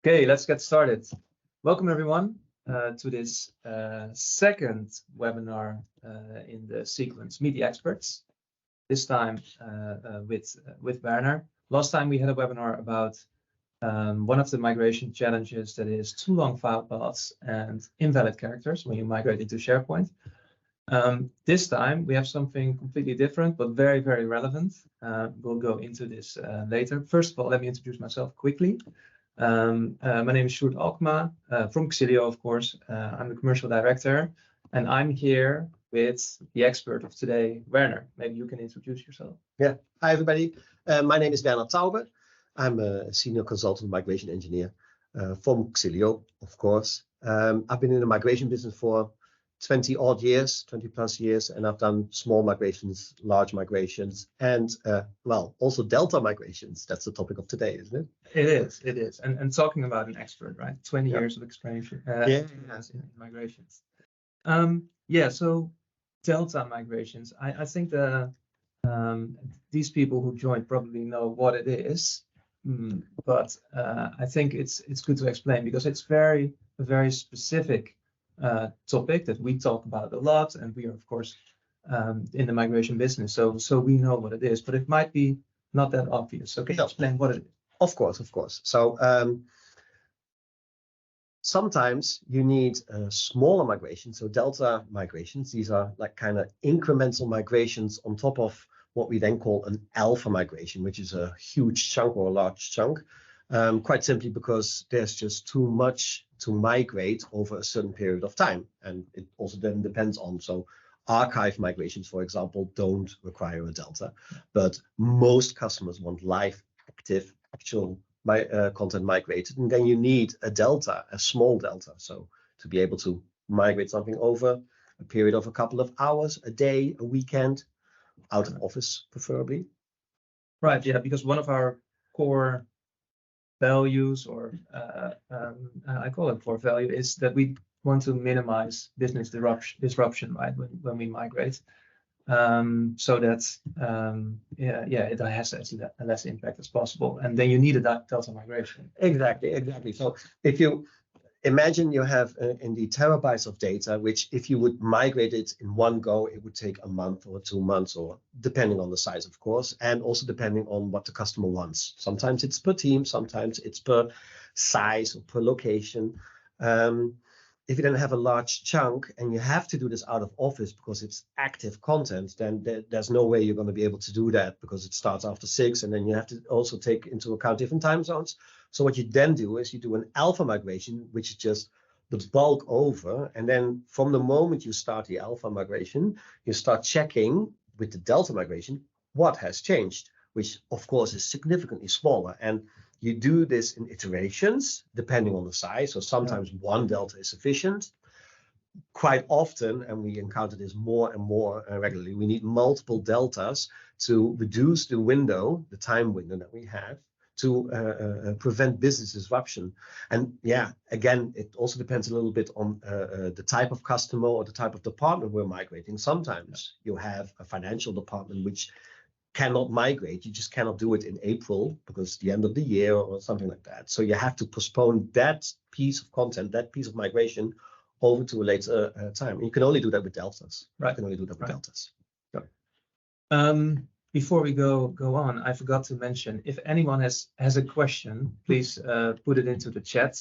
Okay, let's get started. Welcome everyone to this second webinar in the sequence Meet the Experts. This time with Werner. Last time we had a webinar about one of the migration challenges, that is too long file paths and invalid characters when you migrate into SharePoint. This time we have something completely different, but very, very relevant. We'll go into this later. First of all, let me introduce myself quickly. My name is Sjoerd Alkema from Xilio, of course. I'm the commercial director, and I'm here with the expert of today, Werner. Maybe you can introduce yourself. Yeah. Hi, everybody. My name is Werner Taube. I'm a senior consultant migration engineer from Xilio, of course. I've been in the migration business for 20 plus years, and I've done small migrations, large migrations, and also Delta migrations. That's the topic of today, isn't it? It is. And talking about an expert, right? 20 years of experience in migrations. So Delta migrations. I think these people who joined probably know what it is, but I think it's good to explain, because it's a very specific topic that we talk about a lot, and we are of course in the migration business, so we know what it is, but it might be not that obvious. So can you explain what it is? Of course. So sometimes you need smaller migrations, so Delta migrations. These are like kind of incremental migrations on top of what we then call an alpha migration, which is a huge chunk or a large chunk. Quite simply because there's just too much to migrate over a certain period of time. And it also then depends on, so archive migrations, for example, don't require a Delta, but most customers want live, active, actual content migrated. And then you need a Delta, a small Delta. So to be able to migrate something over a period of a couple of hours, a day, a weekend, out of office, preferably. Right, yeah, because one of our core values, or I call it core value, is that we want to minimize business disruption, right, when we migrate, so that it has as less impact as possible, and then you need a Delta migration. Exactly. So if you imagine you have indeed terabytes of data, which if you would migrate it in one go, it would take a month or 2 months, or depending on the size, of course, and also depending on what the customer wants. Sometimes it's per team, sometimes it's per size or per location. If you then have a large chunk and you have to do this out of office because it's active content, then there's no way you're going to be able to do that, because it starts after 6, and then you have to also take into account different time zones. So what you then do is you do an alpha migration, which is just the bulk over. And then from the moment you start the alpha migration, you start checking with the Delta migration what has changed, which of course is significantly smaller. And you do this in iterations depending on the size. So sometimes one Delta is sufficient. Quite often, and we encounter this more and more regularly, we need multiple Deltas to reduce the window, the time window that we have, to prevent business disruption. And yeah, again, it also depends a little bit on the type of customer or the type of department we're migrating. Sometimes you have a financial department which cannot migrate. You just cannot do it in April because it's the end of the year or something like that. So you have to postpone that piece of content, that piece of migration, over to a later time. And you can only do that with Deltas. Right. You can only do that with Deltas. Yeah. Before we go on, I forgot to mention, if anyone has a question, please put it into the chat.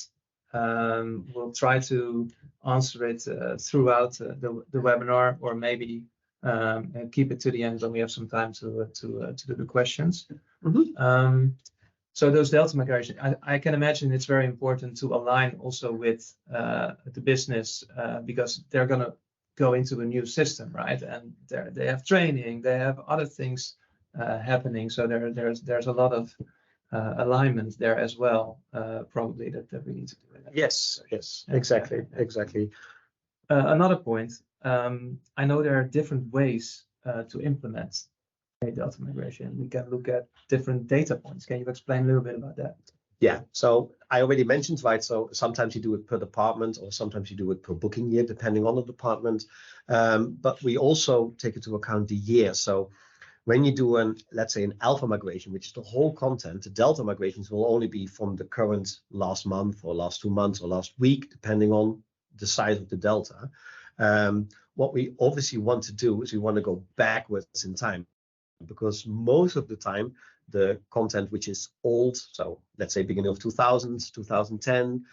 We'll try to answer it throughout the webinar, or maybe keep it to the end when we have some time to do the questions. So those Delta migration, I can imagine it's very important to align also with the business, because they're going to go into a new system, right? And they have training, they have other things happening. So there's a lot of alignment there as well, probably that we need to do. Yes, exactly. Another point, I know there are different ways to implement a Delta migration. We can look at different data points. Can you explain a little bit about that? Yeah, so I already mentioned, right, so sometimes you do it per department, or sometimes you do it per booking year, depending on the department. But we also take into account the year. So When you do let's say an alpha migration, which is the whole content, the delta migrations will only be from the current last month or last 2 months or last week, depending on the size of the delta. What we obviously want to do is we want to go backwards in time, because most of the time the content which is old, so let's say beginning of 2000s, 2010,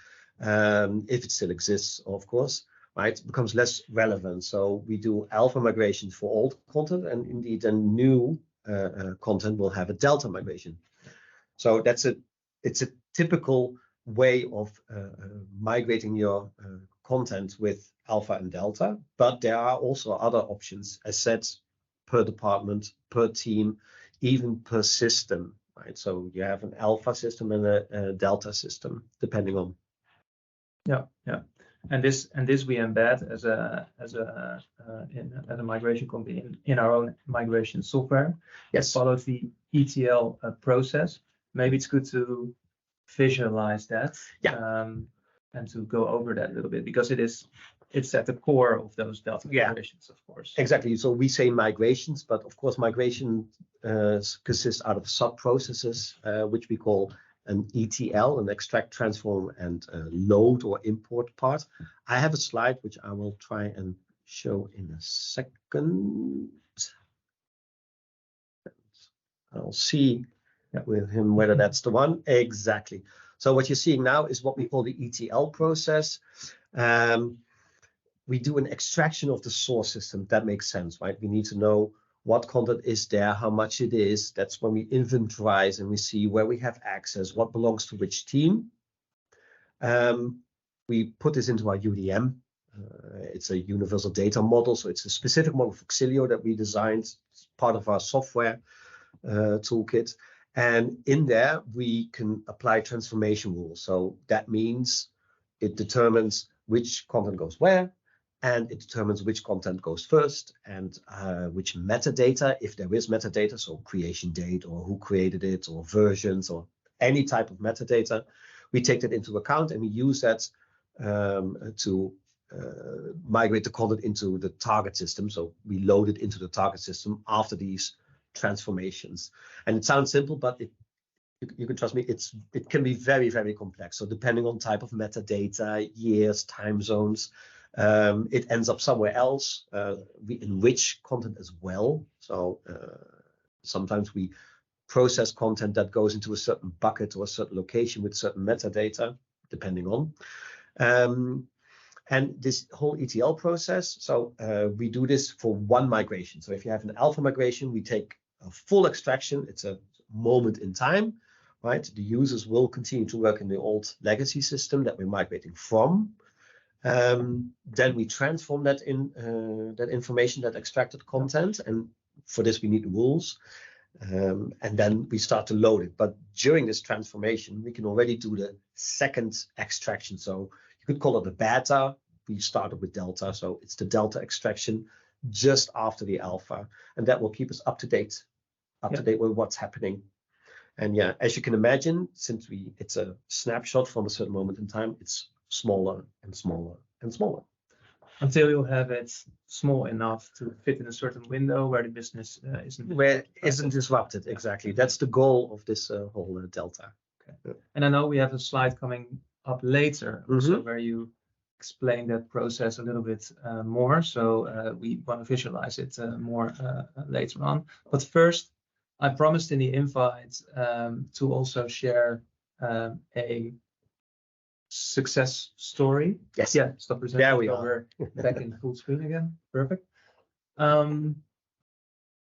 if it still exists, of course, right, becomes less relevant. So we do alpha migration for old content, and indeed then new content will have a delta migration. So it's a typical way of migrating your content with alpha and delta, but there are also other options, as said, per department, per team, even per system, right? So you have an alpha system and a delta system, depending on. Yeah. And this we embed as a migration company in our own migration software. Yes. It follows the ETL process. Maybe it's good to visualize that. Yeah. And to go over that a little bit, because it's at the core of those delta migrations, of course. Exactly. So we say migrations, but of course migration consists out of sub processes, which we call an ETL, an extract, transform, and load or import part. I have a slide which I will try and show in a second. I'll see with him whether that's the one. Exactly. So what you're seeing now is what we call the ETL process. We do an extraction of the source system. That makes sense, right? We need to know what content is there, how much it is. That's when we inventorize and we see where we have access, what belongs to which team. We put this into our UDM. It's a universal data model, so it's a specific model for Xilio that we designed. It's part of our software toolkit. And in there, we can apply transformation rules. So that means it determines which content goes where, and it determines which content goes first, and which metadata, if there is metadata, so creation date or who created it or versions or any type of metadata, we take that into account and we use that to migrate the content into the target system. So we load it into the target system after these transformations. And it sounds simple, but you can trust me, it can be very, very complex. So depending on type of metadata, years, time zones, it ends up somewhere else. We enrich content as well. So sometimes we process content that goes into a certain bucket or a certain location with certain metadata, depending on. And this whole ETL process, so we do this for one migration. So if you have an alpha migration, we take a full extraction. It's a moment in time, right? The users will continue to work in the old legacy system that we're migrating from. Then we transform that that information, that extracted content, and for this we need the rules. And then we start to load it. But during this transformation, we can already do the second extraction. So you could call it the beta. We started with delta, so it's the delta extraction just after the alpha, and that will keep us up to date with what's happening. And yeah, as you can imagine, since it's a snapshot from a certain moment in time, it's smaller and smaller and smaller. Until you have it small enough to fit in a certain window where the business isn't disrupted. Exactly. That's the goal of this whole delta. Okay. Yeah. And I know we have a slide coming up later, also where you explain that process a little bit more. So we want to visualize it more later on. But first, I promised in the invite to also share a success story. Yes. Yeah. Stop presenting. There we are. Back in full screen again. Perfect.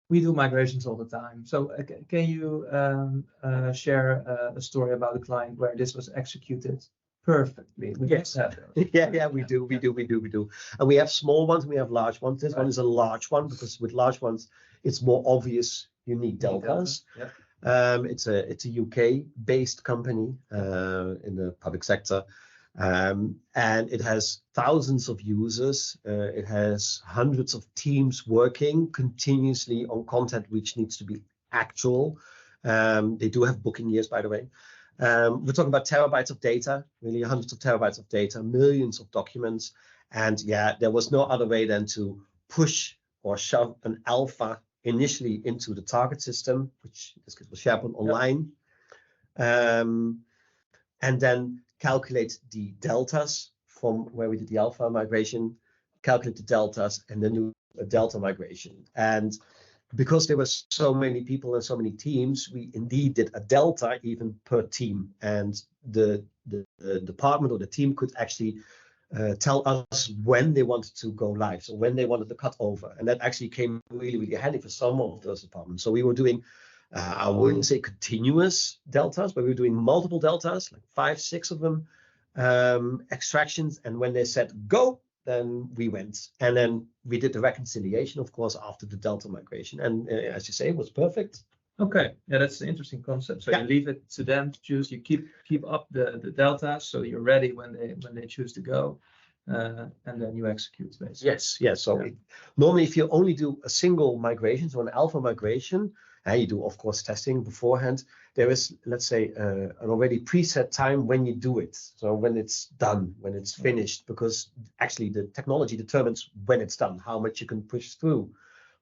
We do migrations all the time. So can you share a story about a client where this was executed perfectly? Yes. Yeah, we do. And we have small ones and we have large ones. This one is a large one because with large ones, it's more obvious you need deltas. Yeah. It's a UK-based company in the public sector. And it has thousands of users. It has hundreds of teams working continuously on content which needs to be actual. They do have booking years, by the way. We're talking about terabytes of data, really hundreds of terabytes of data, millions of documents. And yeah, there was no other way than to push or shove an alpha initially into the target system, which in this case was SharePoint Online, and then calculate the deltas from where we did the alpha migration, calculate the deltas, and then do a delta migration. And because there were so many people and so many teams, we indeed did a delta even per team. And the department or the team could actually tell us when they wanted to go live, so when they wanted to cut over. And that actually came really, really handy for some of those departments. So we were doing, I wouldn't say continuous deltas, but we were doing multiple deltas, like 5, 6 of them, extractions. And when they said go, then we went. And then we did the reconciliation, of course, after the delta migration. And as you say, it was perfect. Okay, yeah, that's an interesting concept. So you leave it to them to choose. You keep up the delta, so you're ready when they choose to go, and then you execute basically. Yes. So normally, if you only do a single migration, so an alpha migration, and you do of course testing beforehand, there is, let's say, an already preset time when you do it. So when it's done, when it's finished, because actually the technology determines when it's done, how much you can push through.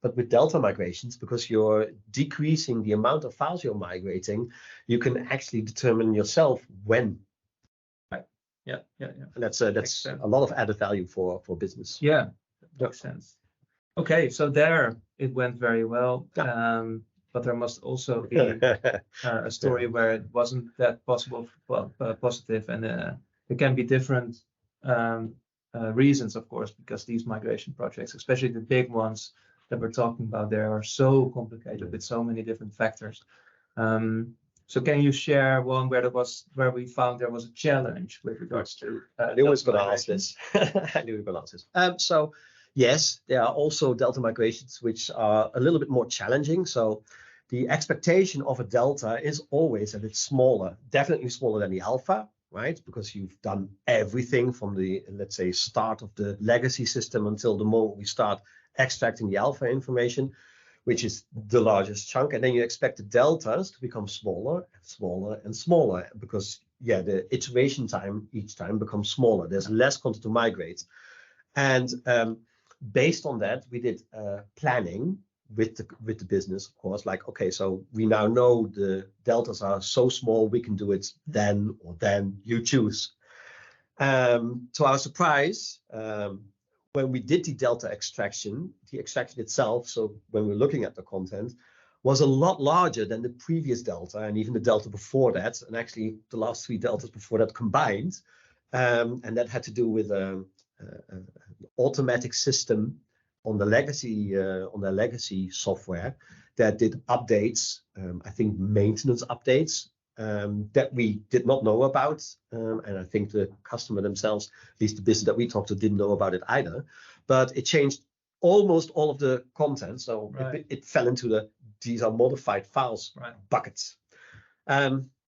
But with delta migrations, because you're decreasing the amount of files you're migrating, you can actually determine yourself when. Right. Yeah. And that's a lot of added value for business. Yeah, that makes sense. Okay, so there it went very well. But there must also be a story where it wasn't that positive, and there can be different reasons, of course, because these migration projects, especially the big ones that we're talking about, they are so complicated with so many different factors. So can you share one where we found there was a challenge with regards to I knew I was going to ask this. I knew we were going to ask this. So yes, there are also delta migrations which are a little bit more challenging. So the expectation of a delta is always that it's smaller, definitely smaller than the alpha, right? Because you've done everything from the, let's say, start of the legacy system until the moment we start extracting the alpha information, which is the largest chunk. And then you expect the deltas to become smaller and smaller and smaller because, the iteration time each time becomes smaller. There's less content to migrate. And based on that, we did planning with the business, of course, like, okay, so we now know the deltas are so small, we can do it then or then, you choose. To our surprise, when we did the delta extraction, the extraction itself, so when we're looking at the content, was a lot larger than the previous delta and even the delta before that, and actually the last 3 deltas before that combined. And that had to do with an automatic system on the legacy software that did updates, I think maintenance updates, that we did not know about. And I think the customer themselves, at least the business that we talked to, didn't know about it either. But it changed almost all of the content. So it fell into these are modified files buckets,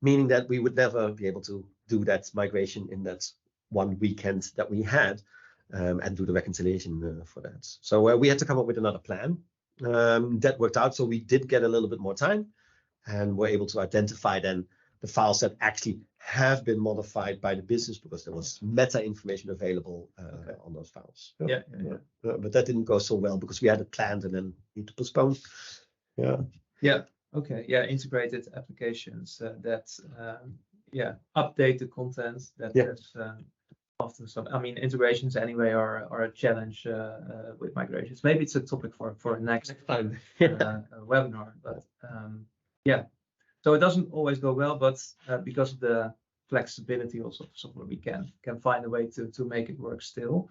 meaning that we would never be able to do that migration in that one weekend that we had and do the reconciliation for that. So we had to come up with another plan. That worked out. So we did get a little bit more time and were able to identify then the files that actually have been modified by the business because there was meta information available on those files. But that didn't go so well because we had it planned and then need to postpone. Integrated applications that update the content that is often some. I mean, integrations anyway are a challenge with migrations. Maybe it's a topic for a next time webinar, but so it doesn't always go well, but because of the flexibility also of software, we can find a way to make it work still.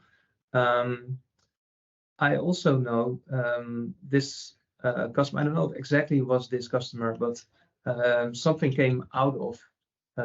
I also know this customer, I don't know exactly was this customer, but something came out of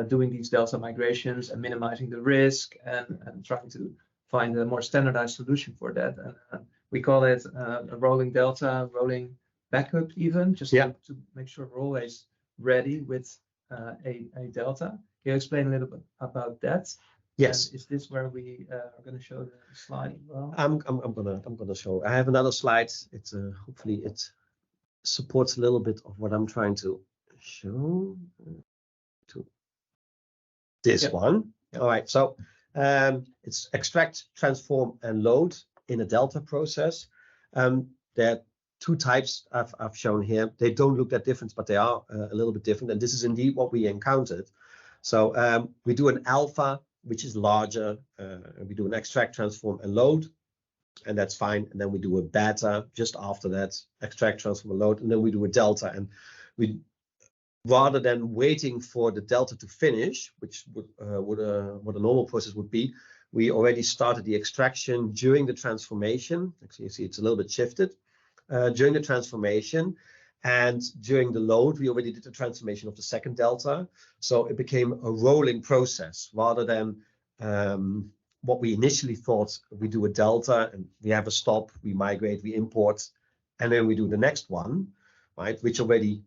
doing these delta migrations and minimizing the risk and trying to find a more standardized solution for that. And we call it a rolling delta, rolling backup even, just to make sure we're always ready with a delta. Can you explain a little bit about that? Yes. And is this where we are going to show the slide? Well, I'm gonna show. I have another slide. It's hopefully it supports a little bit of what I'm trying to show. To this one. All right. So it's extract, transform, and load in a delta process. There are two types I've shown here. They don't look that different, but they are a little bit different. And this is indeed what we encountered. So we do an alpha, which is larger. We do an extract, transform, and load, and that's fine. And then we do a beta just after that, extract, transform, and load, and then we do a delta. And we, rather than waiting for the delta to finish, which would what a normal process would be, we already started the extraction during the transformation. Actually, you see it's a little bit shifted. During the transformation, and during the load, we already did the transformation of the second delta. So it became a rolling process rather than what we initially thought. We do a delta and we have a stop, we migrate, we import, and then we do the next one, right? Which already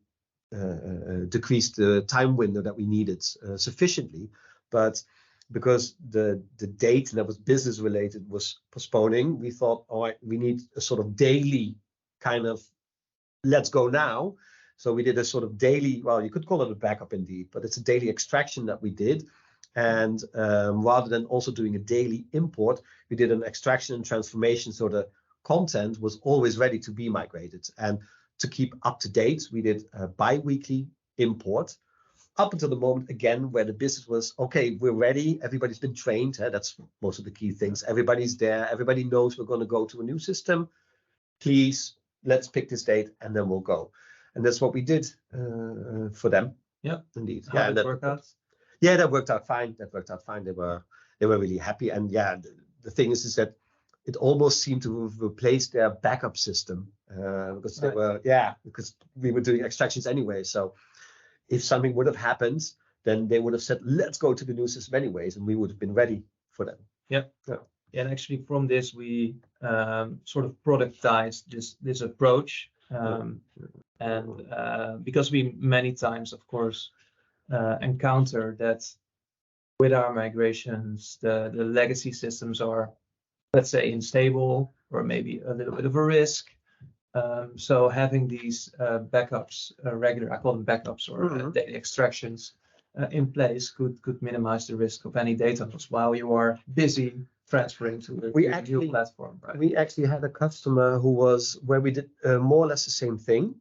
decreased the time window that we needed sufficiently. But because the date that was business related was postponing, we thought, all right, we need a sort of daily kind of let's go now. So we did a sort of daily, well, you could call it a backup indeed, but it's a daily extraction that we did. And rather than also doing a daily import, we did an extraction and transformation. So the content was always ready to be migrated. And to keep up to date, we did a bi-weekly import up until the moment, again, where the business was, okay, we're ready. Everybody's been trained. That's most of the key things. Everybody's there. Everybody knows we're going to go to a new system. Please, let's pick this date and then we'll go. And that's what we did for them. Yeah, indeed. How did it work out? Yeah, that worked out fine. That worked out fine. They were really happy. And yeah, the thing is that it almost seemed to have replaced their backup system because they were, because we were doing extractions anyway. So if something would have happened, then they would have said, let's go to the new system anyways, and we would have been ready for them. Yeah. And actually from this, we sort of productized this approach. And because we many times, of course, encounter that with our migrations, the legacy systems are, let's say, unstable or maybe a little bit of a risk. So having these backups, regular, I call them backups or data extractions in place could minimize the risk of any data loss while you are busy transferring to a new platform. Right? We actually had a customer where we did more or less the same thing.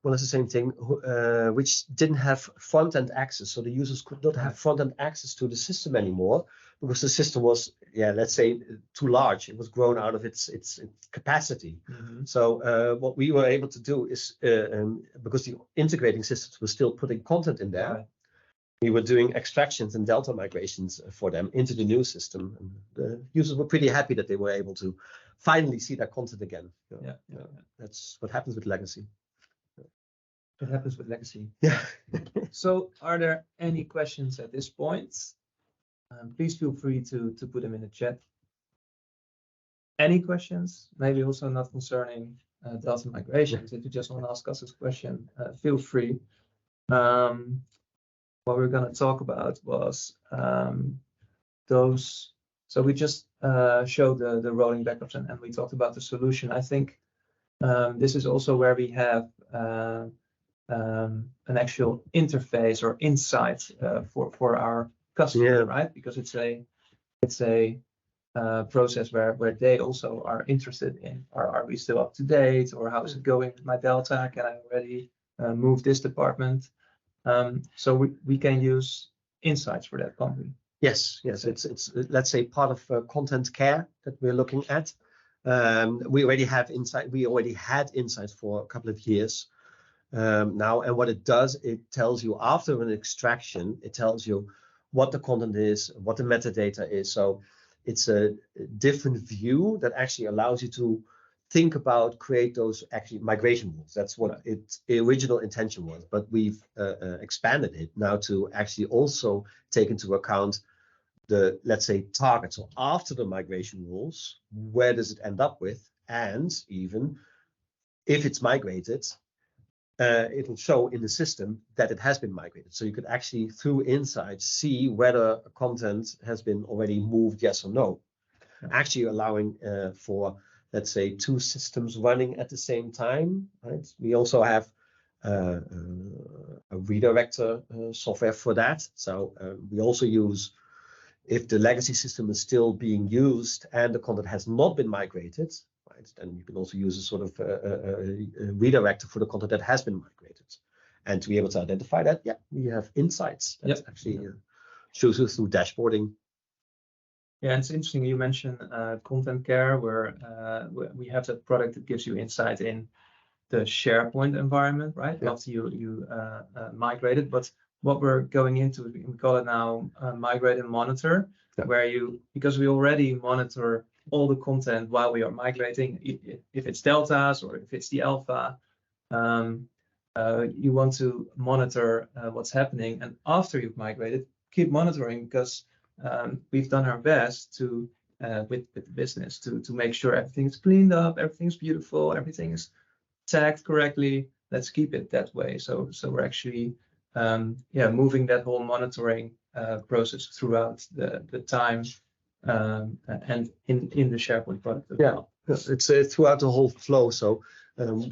Which didn't have front-end access. So the users could not have front-end access to the system anymore because the system was, let's say, too large. It was grown out of its capacity. So what we were able to do is, because the integrating systems were still putting content in there, we were doing extractions and delta migrations for them into the new system. And the users were pretty happy that they were able to finally see their content again. That's what happens with legacy. It happens with legacy. Yeah. So are there any questions at this point? Please feel free to put them in the chat. Any questions? Maybe also not concerning delta migrations. If you just want to ask us a question, feel free. What we're going to talk about was those. So we just showed the rolling backups and we talked about the solution. I think this is also where we have an actual interface or insight for our customer, right? Because it's a process where they also are interested in are we still up to date, or how is it going with my delta? Can I already move this department? So we can use insights for that company. Yes. It's let's say part of content care that we're looking at. We already have insight. We already had insights for a couple of years. Now, and what it does, it tells you after an extraction, it tells you what the content is, what the metadata is. So it's a different view that actually allows you to think about, create those actually migration rules. That's what its original intention was. But we've expanded it now to actually also take into account the, let's say, target. So after the migration rules, where does it end up with? And even if it's migrated, it will show in the system that it has been migrated. So you could actually, through insights, see whether content has been already moved, yes or no. Actually allowing for, let's say, two systems running at the same time. Right? We also have a redirector software for that. So we also use, if the legacy system is still being used and the content has not been migrated, right? Then you can also use a sort of a redirector for the content that has been migrated. And to be able to identify that, yeah, we have insights that actually shows us through dashboarding. Yeah, it's interesting. You mentioned content care, where we have that product that gives you insight in the SharePoint environment, right? After you migrate it. But what we're going into, we call it now migrate and monitor, where because we already monitor all the content while we are migrating, if it's deltas or if it's the alpha, you want to monitor what's happening. And after you've migrated, keep monitoring, because we've done our best to with the business to make sure everything's cleaned up, everything's beautiful, everything's tagged correctly. Let's keep it that way. So we're actually moving that whole monitoring process throughout the time and in the SharePoint product as well. It's throughout the whole flow. So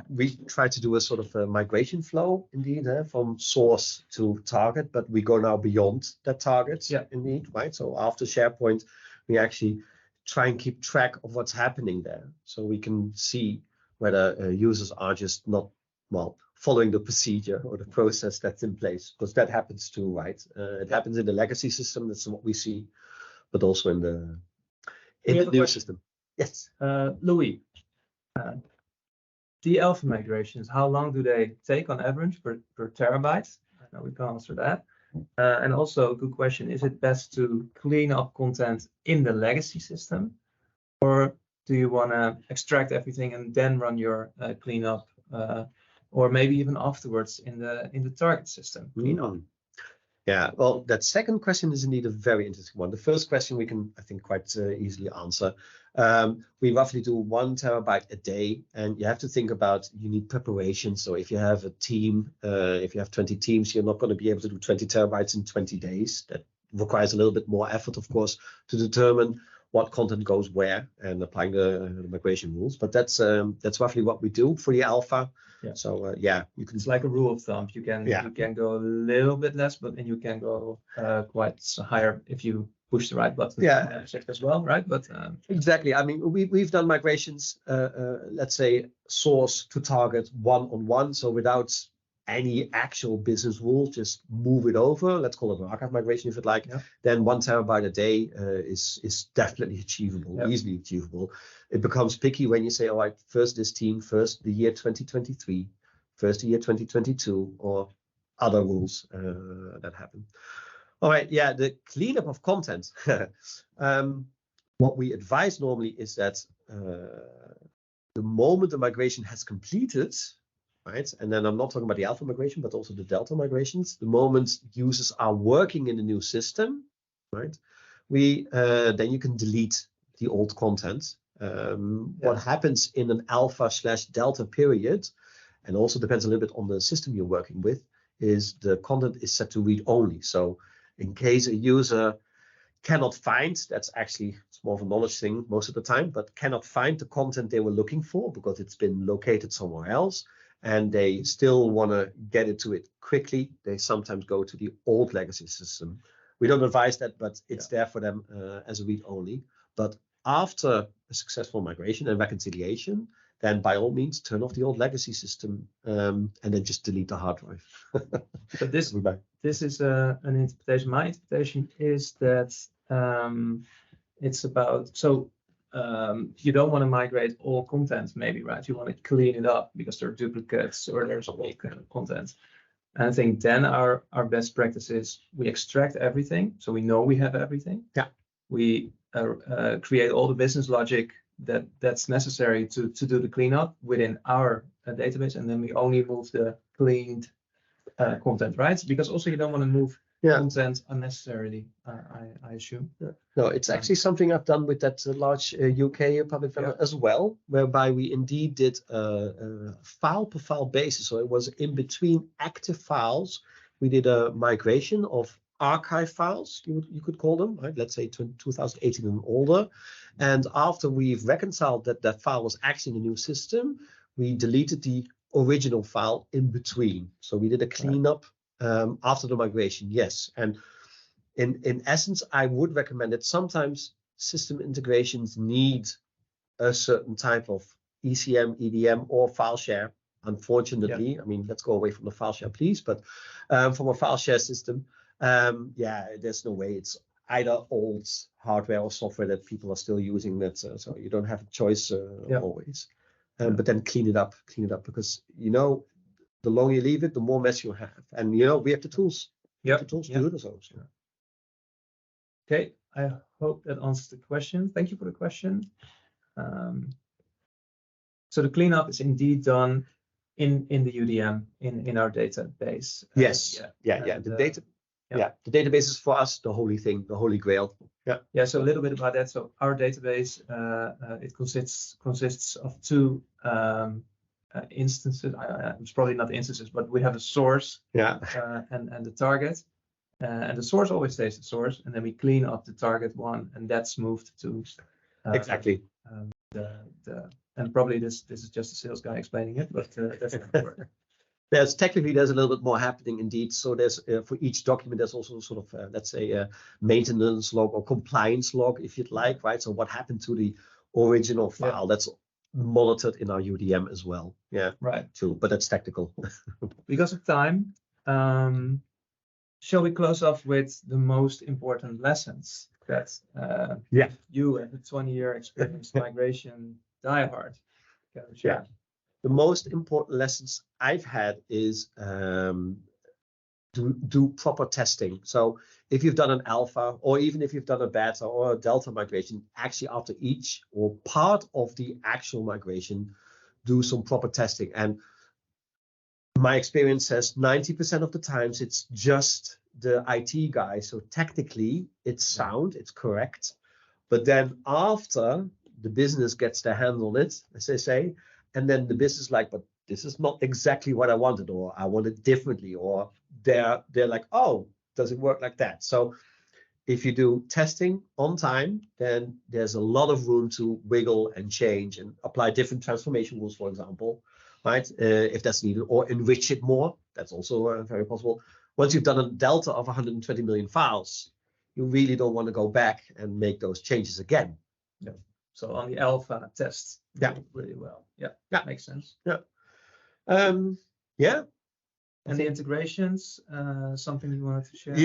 we try to do a sort of a migration flow indeed, from source to target, but we go now beyond that target indeed, right? So after SharePoint, we actually try and keep track of what's happening there, so we can see whether users are just not following the procedure or the process that's in place, because that happens too, right? It happens in the legacy system. That's what we see, but also in the new system. Yes, Louis. The alpha migrations, how long do they take on average per terabyte? I know we can answer that. And also, good question, is it best to clean up content in the legacy system, or do you want to extract everything and then run your cleanup, or maybe even afterwards in the target system cleanup? Yeah, well, that second question is indeed a very interesting one. The first question we can, I think, quite easily answer. We roughly do 1 terabyte a day, and you have to think about, you need preparation. So if you have a team, if you have 20 teams, you're not going to be able to do 20 terabytes in 20 days. That requires a little bit more effort, of course, to determine what content goes where and applying the migration rules. But that's roughly what we do for the alpha. So you can. It's like a rule of thumb. You can go a little bit less, but then you can go quite higher if you push the right button. As well, right? But exactly. I mean, we've done migrations. Let's say source to target one-on-one, so without any actual business rules, just move it over. Let's call it an archive migration if you'd like. Then 1 terabyte a day is definitely achievable, easily achievable. It becomes picky when you say, all right, first this team, first the year 2023, first the year 2022, or other rules that happen. All right, the cleanup of content. What we advise normally is that the moment the migration has completed, right? And then I'm not talking about the alpha migration, but also the delta migrations. The moment users are working in the new system, right? Then you can delete the old content. What happens in an alpha/delta period, and also depends a little bit on the system you're working with, is the content is set to read only. So in case a user cannot find, that's actually, it's more of a knowledge thing most of the time, but cannot find the content they were looking for because it's been located somewhere else, and they still want to get into it quickly, they sometimes go to the old legacy system. We don't advise that, but it's there for them as a read only. But after a successful migration and reconciliation, then by all means turn off the old legacy system and then just delete the hard drive. But this is an interpretation. My interpretation is that it's about, you don't want to migrate all content, maybe, right? You want to clean it up because there are duplicates or there's old content. And I think then our best practice is we extract everything, so we know we have everything. We create all the business logic that's necessary to do the cleanup within our database, and then we only move the cleaned content, right? Because also you don't want to move content unnecessarily, I assume. No, it's actually something I've done with that large UK public vendor as well, whereby we indeed did a file per file basis. So it was in between active files. We did a migration of archive files, you could call them, right? Let's say 2018 and older. And after we've reconciled that file was actually in the new system, we deleted the original file in between. So we did a cleanup after the migration, yes. And in essence, I would recommend it. Sometimes system integrations need a certain type of ECM, EDM, or file share. Unfortunately, I mean, let's go away from the file share, please. But from a file share system, yeah, there's no way. It's either old hardware or software that people are still using. That so you don't have a choice always. But then clean it up, because the longer you leave it, the more mess you have. And we have the tools. The tools to do this also. Okay, I hope that answers the question. Thank you for the question. So the cleanup is indeed done in the UDM in our database. Yes. The database is for us the holy thing, the holy grail. Yeah. So a little bit about that. So our database it consists of two instances. It's probably not instances, but we have a source. And the target. And the source always stays the source, and then we clean up the target one, and that's moved to exactly. And probably this is just a sales guy explaining it, but that's not work. There's a little bit more happening indeed. So there's for each document there's also sort of let's say a maintenance log or compliance log, if you'd like, right? So what happened to the original file? That's monitored in our UDM as well. Yeah, right. Too, but that's technical. Because of time, shall we close off with the most important lessons that you and the 20-year experience migration diehard can share? The most important lessons I've had is do proper testing. So if you've done an alpha, or even if you've done a beta or a delta migration, actually after each or part of the actual migration, do some proper testing. And my experience says 90% of the times it's just the IT guy. So technically it's sound, it's correct. But then after the business gets their hand on it, as they say, and then the business is like, but this is not exactly what I wanted, or I want it differently, or they're like, oh, does it work like that? So if you do testing on time, then there's a lot of room to wiggle and change and apply different transformation rules, for example, right? If that's needed, or enrich it more. That's also very possible. Once you've done a delta of 120 million files, you really don't want to go back and make those changes again. Yeah. So on the alpha test, really well. Yeah, makes sense. And the integrations, something you wanted to share?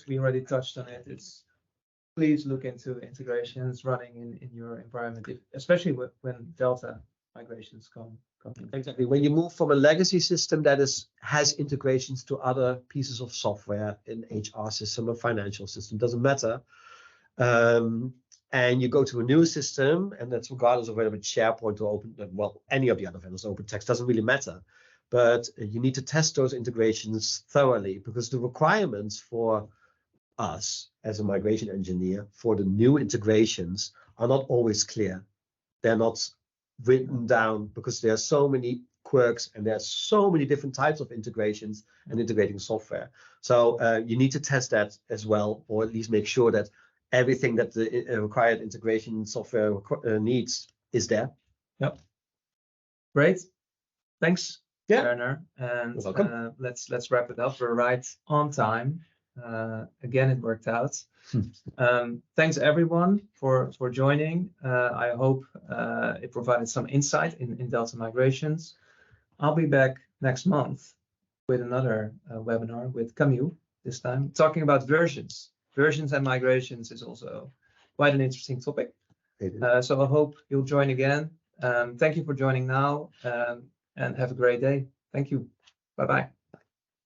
We already touched on it. Please look into integrations running in your environment, especially when Delta migrations come in. Exactly. When you move from a legacy system that has integrations to other pieces of software, an HR system, a financial system, doesn't matter. And you go to a new system, and that's regardless of whether it's SharePoint or any of the other vendors, OpenText, doesn't really matter. But you need to test those integrations thoroughly, because the requirements for us as a migration engineer for the new integrations are not always clear. They're not written down because there are so many quirks and there's so many different types of integrations and integrating software. So you need to test that as well, or at least make sure that everything that the required integration software needs is there. Yep. Great. Thanks, Werner. And you're welcome. Let's wrap it up. We're right on time. Again, it worked out. Thanks everyone for joining. I hope it provided some insight in Delta migrations. I'll be back next month with another webinar with Camille, this time talking about versions. Versions and migrations is also quite an interesting topic. So I hope you'll join again. Thank you for joining now, and have a great day. Thank you. Bye-bye.